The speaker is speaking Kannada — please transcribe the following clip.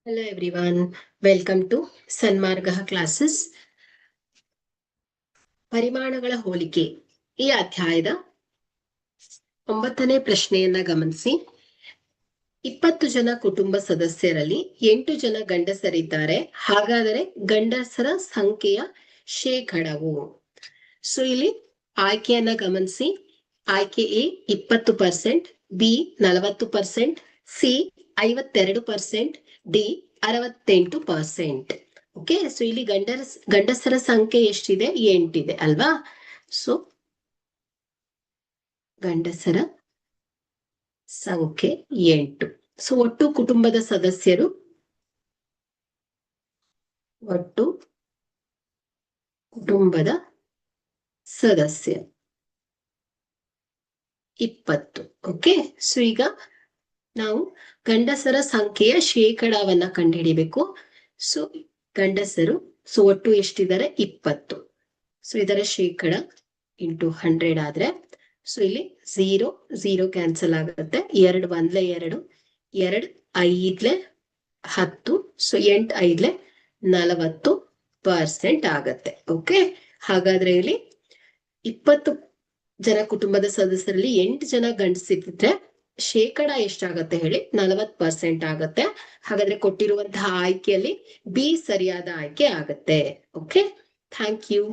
Hello everyone, welcome to Sanmarga classes. ಪರಿಮಾಣಗಳ ಹೋಲಿಕೆ ಈ ಅಧ್ಯಾಯದ 9ನೇ ಪ್ರಶ್ನೆಯನ್ನ ಗಮನಿಸಿ. 20 ಜನ ಕುಟುಂಬ ಸದಸ್ಯರಲ್ಲಿ 8 ಜನ ಗಂಡಸರಿದ್ದಾರೆ, ಹಾಗಾದರೆ ಗಂಡಸರ ಸಂಖ್ಯೆಯ ಶೇಕಡವು. ಸೊ ಇಲ್ಲಿ ಆಯ್ಕೆಯನ್ನ ಗಮನಿಸಿ. ಆಯ್ಕೆ A 20%, B 40%, C 52%, D 68%. Okay, so ಇಲ್ಲಿ ಗಂಡಸರ ಸಂಖ್ಯೆ ಎಷ್ಟಿದೆ? 8 ಇದೆ ಅಲ್ವಾ? ಸೊ ಗಂಡಸರ ಸಂಖ್ಯೆ 8. ಸೊ ಒಟ್ಟು ಕುಟುಂಬದ ಸದಸ್ಯರು 20. ಓಕೆ, ಸೊ ಈಗ ನಾವು ಗಂಡಸರ ಸಂಖ್ಯೆಯ ಶೇಕಡಾವನ್ನ ಕಂಡುಹಿಡಿಬೇಕು. ಸೊ ಗಂಡಸರು ಒಟ್ಟು ಎಷ್ಟಿದ್ದಾರೆ? 20. ಸೊ ಇದರ ಶೇಕಡ ಇಂಟು 100 ಆದ್ರೆ, ಸೊ ಇಲ್ಲಿ 0 ಕ್ಯಾನ್ಸಲ್ ಆಗುತ್ತೆ. 2 1 2, 2 5 10, ಸೊ 8 5 40% ಆಗತ್ತೆ. ಓಕೆ, ಹಾಗಾದ್ರೆ ಇಲ್ಲಿ 20 ಜನ ಕುಟುಂಬದ ಸದಸ್ಯರಲ್ಲಿ 8 ಜನ ಗಂಡಸಿದ್ರೆ ಶೇಕಡ ಎಷ್ಟಾಗತ್ತೆ ಹೇಳಿ? 40% ಆಗತ್ತೆ. ಹಾಗಾದ್ರೆ ಕೊಟ್ಟಿರುವಂತಹ ಆಯ್ಕೆಯಲ್ಲಿ ಬಿ ಸರಿಯಾದ ಆಯ್ಕೆ ಆಗತ್ತೆ. Okay, thank you.